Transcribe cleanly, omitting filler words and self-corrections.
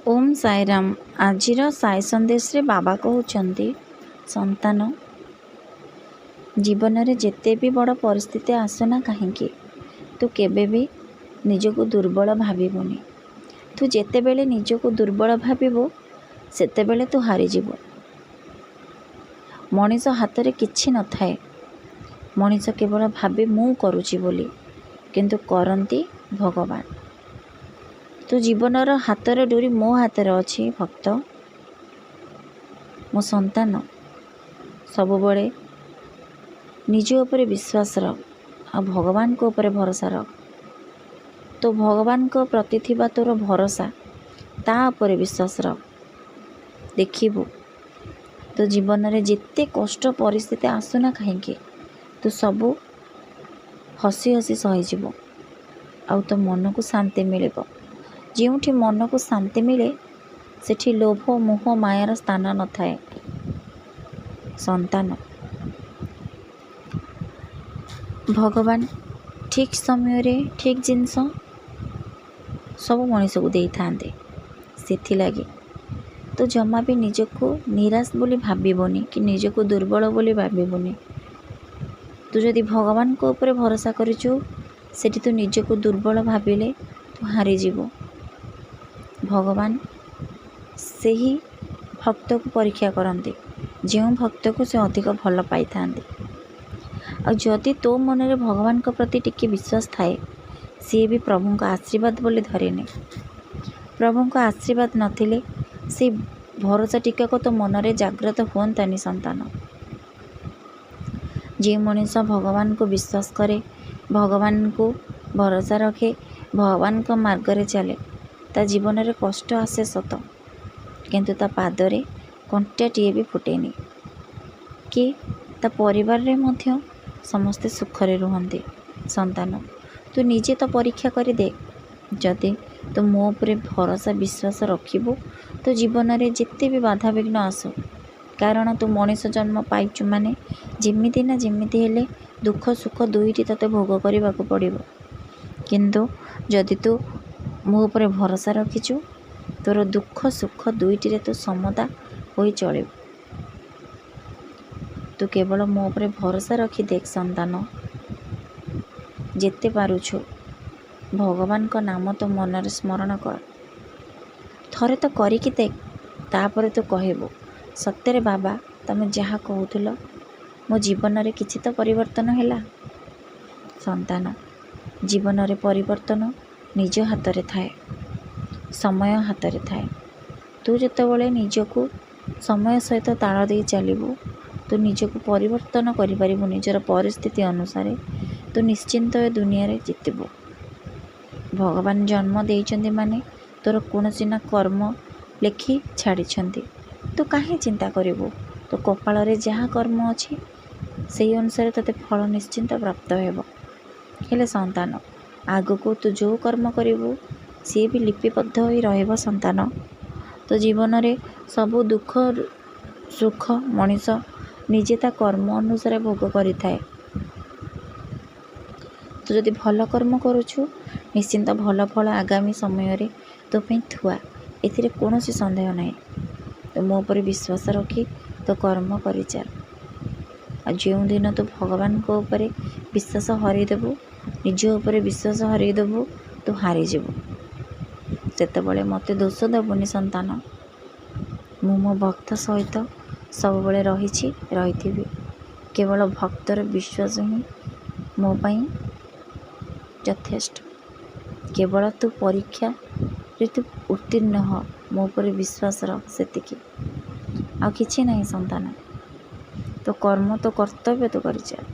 ओम साईराम। आजिर साई संदेश रे बाबा कहउचंती, संतान जीवन रे जेते भी बड़ परिस्थिति आसना कहीं तू केबे भी निजको दुर्बल भाविबुनी। तू जेते बेले निजको दुर्बल भाविबु सेते बेले तू हारी जीवु। मनीष हाथ रे किछि न थाए। मनीष केवल भावे मु करूची बोली, किंतु करंती भगवान। तू जीवनर हातर डोरी मो हाथ अच्छी भक्त। मो संतान सबुबले निज उपरे विश्वास रख आ भगवान को उपरे भरोसा रख। तो भगवान को प्रति थिबा तोर भरोसा ता उपरे विश्वास रख। देखिबु तो जीवन रे जिते कष्ट परिस्थिति आसुना कहीं तू सबू हसी हसी सहीजिबु। आ तो मन को शांति मिलिबो। जोठी मन को शांति मिले सेठी लोभ मोह मायार स्थान न थाए। संतान भगवान ठीक समय रे ठीक जिनस सब मनीष को दे थांदे। सेथिलागी तो जमा भी निजको निराश बोली भाविबोनी कि निजको दुर्बल बोली भाविबोनी। तू जदि भगवान को ऊपर भरोसा करिचु सेठी तू निजको दुर्बल भाविले तू हारी जीवो। भगवान से ही भक्त को परीक्षा करते जो भक्त को से अधिक भल पाई था। जदि तो मन रे भगवान को प्रति टिके विश्वास थाए सी भी प्रभु का आशीर्वाद बोले धरेने। प्रभु का आशीर्वाद नथिले से भरोसा टिका को तो मन रे जागृत हुअंतानी। संतान जे मनीष भगवान को विश्वास करे, भगवान को भरोसा रखे, भगवान को मार्ग रे चले, ता जीवन रे कष्ट आसे सत किंतु ता पादरे कंटाटीए भी फुटेनी कि ता परिवार रे मध्य समस्ते सुखरे रुहंती। संतान तू निजे तो परीक्षा करी दे। जदि तो मो उपरे भरोसा विश्वास रखिबु तो जीवन रे जिते भी बाधा विघ्न आसो, कारण तू मनीष जन्म पाइचु माने जेमिति ना जेमिति हेले दुख सुख दुईटी तते भोग करने को पड़िबो। किंतु जदि तू मो उपरे भरोसा रखिचु तोर दुख सुख दुईटी रे तू समता होई चलिबु। तू केवल मो उपरे भरोसा रखी देख। संतान जेते पारुछु भगवान को नाम तो मन रे स्मरण कर। थरे तो करिकी देख, तापर तू कहबो सत्य बाबा तमे जहाँ कहूथिल मो जीवन रे किछि तो परिवर्तन हैला। संतान जीवन रे परिवर्तन निज हाथ रे थाए, समय हाथ रे थाए। तू जेतेबेले निजको समय सहित ताल दे चलिबू तू निजको परिवर्तन करि परिबु। निजर परिस्थिति अनुसार तू निश्चिंत ए दुनिया रे जितिबू। भगवान जन्म देइचंदी माने तोर कोनोसी ना कर्म लेखि छाड़िछंती। तू काहे चिंता करिबू। तो कपाल रे जहाँ कर्म अछि सेही अनुसार तते फल निश्चिंत प्राप्त हेबो। हेले संतान आगो को तू जो कर्म करिबू सी भी लिपिबद्ध होई रहइबो। संतान तो जीवन रे सबु दुख सुख मनीष निजे ता कर्म अनुसार भोग करि थाए। तू जदि भल कर्म करुछु निश्चिंत भल फल आगामी समय रे तो पे थुआ, एथिरे कोनोसी संदेह नाही। तो मो पर विश्वास रखी तो कर्म करि चल। आ जो दिन तो भगवान को ऊपर विश्वास हरईदेबू, निज ऊपर विश्वास हरईदेबू तो हारी जीवु। सेतेबेले मते दोष देबुनी। संतान मु मो भक्त सहित सब बेले रहिछि रहिथिबि। केवल भक्तर विश्वास ही मो पई यथेष्ट। केवल तू परीक्षा रे तू उत्तीर्ण हो, मो पर विश्वास रख, सेतिकी आ किछि नहीं। संतान तो कर्म तो कर्तव्य तो करि चल।